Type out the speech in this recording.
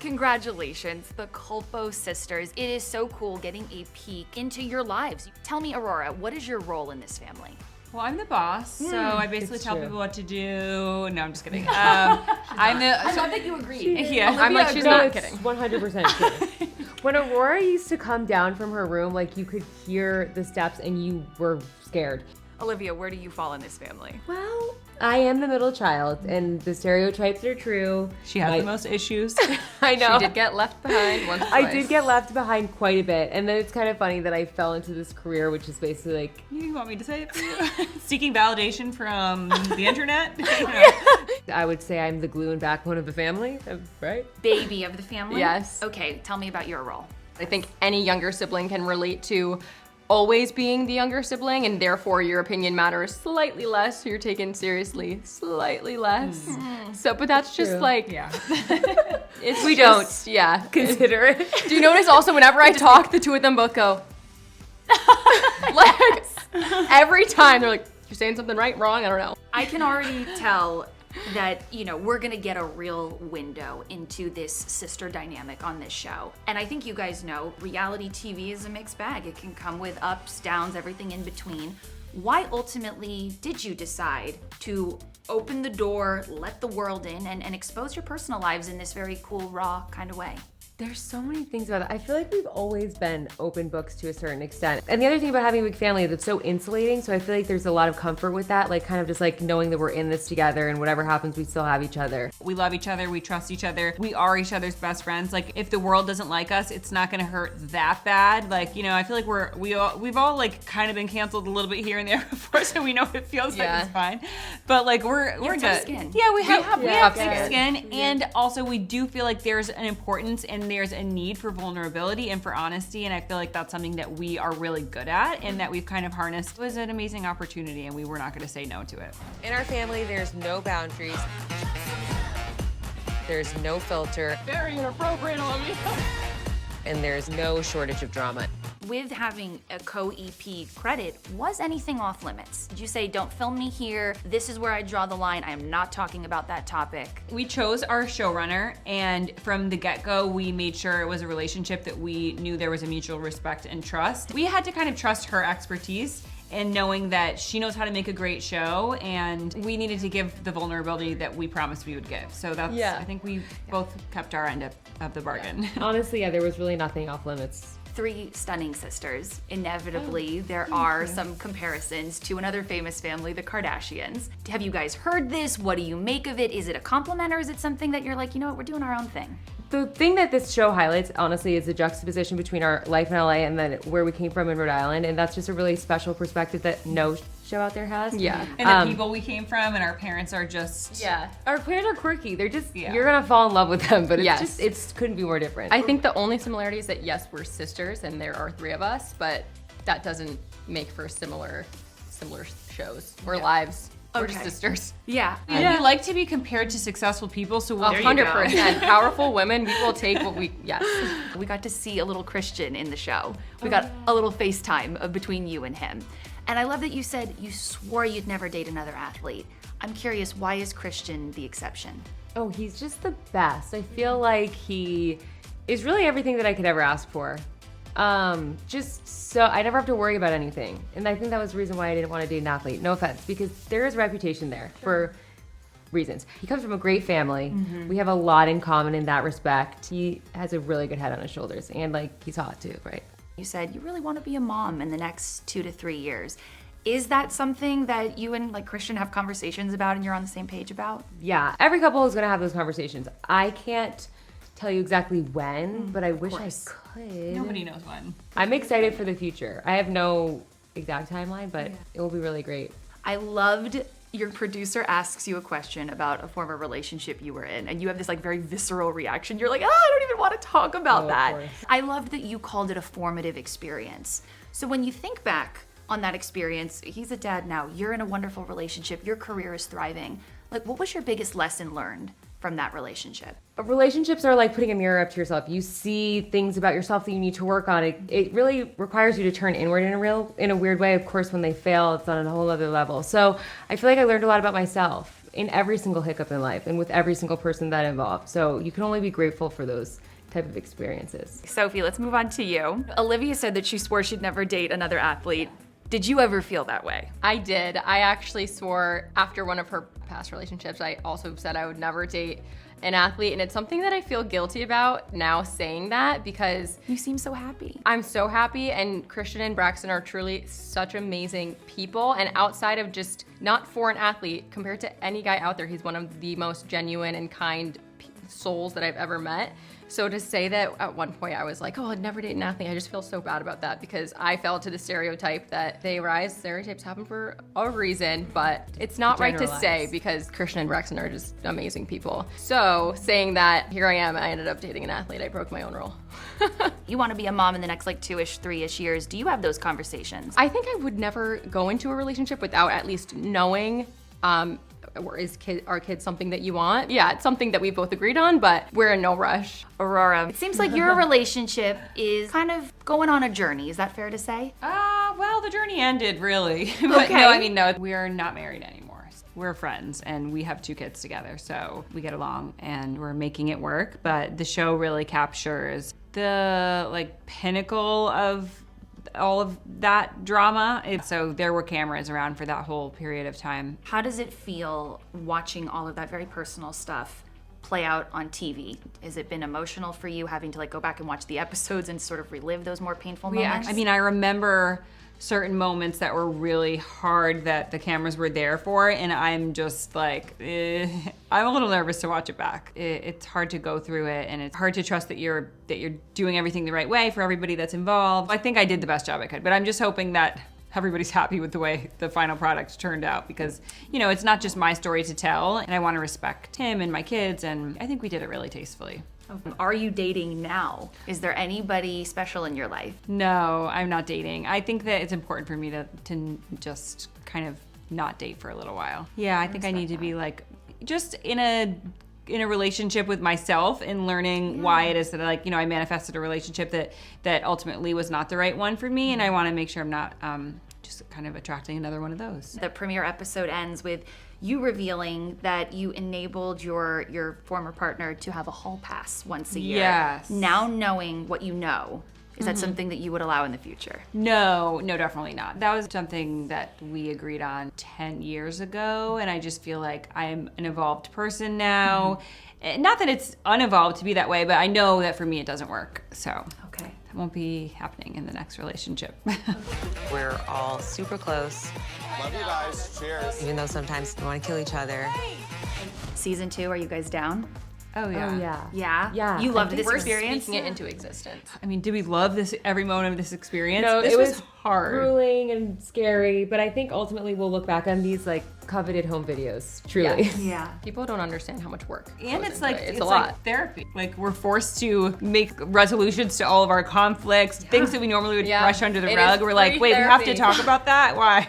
Congratulations, the Culpo Sisters. It is so cool getting a peek into your lives. Tell me, Aurora, what is your role in this family? Well, I'm the boss, so I basically tell people what to do. No, I'm just kidding. I love that you agreed. Yeah, I'm like, she's not kidding. 100% true. When Aurora used to come down from her room, like you could hear the steps and you were scared. Olivia, where do you fall in this family? Well, I am the middle child, and the stereotypes are true. She has the most issues. I know. She did get left behind once or I twice. did get left behind quite a bit, and then it's kind of funny that I fell into this career, which is basically like... You want me to say it for you? Seeking validation from the internet? I would say I'm the glue and backbone of the family, right? Baby of the family? Yes. Okay, tell me about your role. I think any younger sibling can relate to always being the younger sibling, and therefore your opinion matters slightly less, so you're taken seriously slightly less. So, but that's just True. like, Yeah. we don't, yeah. Consider it. Do you notice also whenever I talk, the two of them both go, like, every time they're like, you're saying something right, wrong, I don't know. I can already tell that, we're gonna get a real window into this sister dynamic on this show. And I think you guys know, reality TV is a mixed bag. It can come with ups, downs, everything in between. Why ultimately did you decide to open the door, let the world in, and expose your personal lives in this very cool, raw kind of way? There's so many things about it. I feel like we've always been open books to a certain extent. And the other thing about having a big family is it's so insulating. So I feel like there's a lot of comfort with that. Like kind of just like knowing that we're in this together and whatever happens, we still have each other. We love each other. We trust each other. We are each other's best friends. Like if the world doesn't like us, it's not going to hurt that bad. Like, I feel like we've all like kind of been canceled a little bit here and there before, so we know what it feels like. It's fine. But like we're tough good. skin. Yeah, we have thick skin. skin, and also we do feel like there's an importance and there's a need for vulnerability and for honesty, and I feel like that's something that we are really good at and that we've kind of harnessed. It was an amazing opportunity, and we were not going to say no to it. In our family, there's no boundaries. There's no filter. Very inappropriate, Olivia. And there's no shortage of drama. With having a co-EP credit, was anything off limits? Did you say, don't film me here, this is where I draw the line, I am not talking about that topic? We chose our showrunner, and from the get-go, we made sure it was a relationship that we knew there was a mutual respect and trust. We had to kind of trust her expertise and knowing that she knows how to make a great show, and we needed to give the vulnerability that we promised we would give. So that's, I think we both kept our end of the bargain. Honestly, there was really nothing off limits. Three stunning sisters. Inevitably, there are some comparisons to another famous family, the Kardashians. Have you guys heard this? What do you make of it? Is it a compliment, or is it something that you're like, you know what, we're doing our own thing? The thing that this show highlights, honestly, is the juxtaposition between our life in LA and then where we came from in Rhode Island, and that's just a really special perspective that no show out there has. Yeah. And the people we came from, and our parents are just... Yeah. Our parents are quirky. They're just, you're gonna fall in love with them, but it's just, it couldn't be more different. I think the only similarity is that yes, we're sisters and there are three of us, but that doesn't make for similar shows or lives. We're just sisters. Yeah. We like to be compared to successful people, so we'll 100%. Powerful women, we will take what we, We got to see a little Christian in the show. We got a little FaceTime between you and him. And I love that you said you swore you'd never date another athlete. I'm curious, why is Christian the exception? Oh, he's just the best. I feel like he is really everything that I could ever ask for. Just so I never have to worry about anything. And I think that was the reason why I didn't want to date an athlete. No offense, because there is a reputation there for reasons. He comes from a great family. We have a lot in common in that respect. He has a really good head on his shoulders, and like he's hot too, right? You said you really want to be a mom in the next 2 to 3 years. Is that something that you and like Christian have conversations about and you're on the same page about? Yeah, every couple is gonna have those conversations. I can't tell you exactly when, but I wish I could. Nobody knows when. I'm excited for the future. I have no exact timeline, but it will be really great. I loved your producer asks you a question about a former relationship you were in, and you have this like very visceral reaction. You're like, oh, I don't even want to talk about that. I loved that you called it a formative experience. So when you think back on that experience, he's a dad now, you're in a wonderful relationship, your career is thriving. Like, what was your biggest lesson learned from that relationship? Relationships are like putting a mirror up to yourself. You see things about yourself that you need to work on. It really requires you to turn inward in a weird way. Of course, when they fail, it's on a whole other level. So I feel like I learned a lot about myself in every single hiccup in life and with every single person that involved. So you can only be grateful for those type of experiences. Sophie, let's move on to you. Olivia said that she swore she'd never date another athlete. Did you ever feel that way? I did. I actually swore after one of her past relationships, I also said I would never date an athlete, and it's something that I feel guilty about now saying that because You seem so happy. I'm so happy, and Christian and Braxton are truly such amazing people, and outside of just not for an athlete, compared to any guy out there, he's one of the most genuine and kind souls that I've ever met. So to say that at one point I was like, oh, I'd never date an athlete, I just feel so bad about that because I fell to the stereotype that they rise. Stereotypes happen for a reason, but it's not right to say because Christian and Braxton are just amazing people. So saying that, here I am, I ended up dating an athlete. I broke my own rule. You want to be a mom in the next like 2-ish, 3-ish years. Do you have those conversations? I think I would never go into a relationship without at least knowing, or are kids something that you want? Yeah, it's something that we both agreed on, but we're in no rush. Aurora, it seems like your relationship is kind of going on a journey. Is that fair to say? Well, the journey ended really. But Okay. no, I mean, no, we're not married anymore. We're friends and we have 2 kids together, so we get along and we're making it work. But the show really captures the like pinnacle of all of that drama. So there were cameras around for that whole period of time. How does it feel watching all of that very personal stuff play out on TV? Has it been emotional for you having to like go back and watch the episodes and sort of relive those more painful moments? I mean, I remember certain moments that were really hard that the cameras were there for, and I'm just like, I'm a little nervous to watch it back. It's hard to go through it, and it's hard to trust that you're doing everything the right way for everybody that's involved. I think I did the best job I could, but I'm just hoping that everybody's happy with the way the final product turned out because, you know, it's not just my story to tell, and I want to respect him and my kids, and I think we did it really tastefully. Are you dating now? Is there anybody special in your life? No, I'm not dating. I think that it's important for me to just kind of not date for a little while. Yeah, I think I need to be like just in a relationship with myself and learning why it is that I manifested a relationship that ultimately was not the right one for me, and I want to make sure I'm not just kind of attracting another one of those. The premiere episode ends with you revealing that you enabled your former partner to have a hall pass once a year. Yes. Now knowing what you know, is that something that you would allow in the future? No, definitely not. That was something that we agreed on 10 years ago, and I just feel like I'm an evolved person now. Not that it's unevolved to be that way, but I know that for me it doesn't work. So Okay. that won't be happening in the next relationship. We're all super close, Love you guys. Cheers. even though sometimes we want to kill each other. Season 2, are you guys down? Oh yeah. Oh, yeah. Yeah? Yeah. You loved I this think We're experience? speaking it into existence. I mean, did we love this every moment of this experience? No, this it was hard. grueling and scary, but I think ultimately we'll look back on these like coveted home videos, truly. Yes. Yeah. People don't understand how much work And goes it's into like it. it's a like lot. therapy. Like we're forced to make resolutions to all of our conflicts, things that we normally would Yeah. brush under the It rug. is We're like, free wait, we have to therapy. talk about that? Why?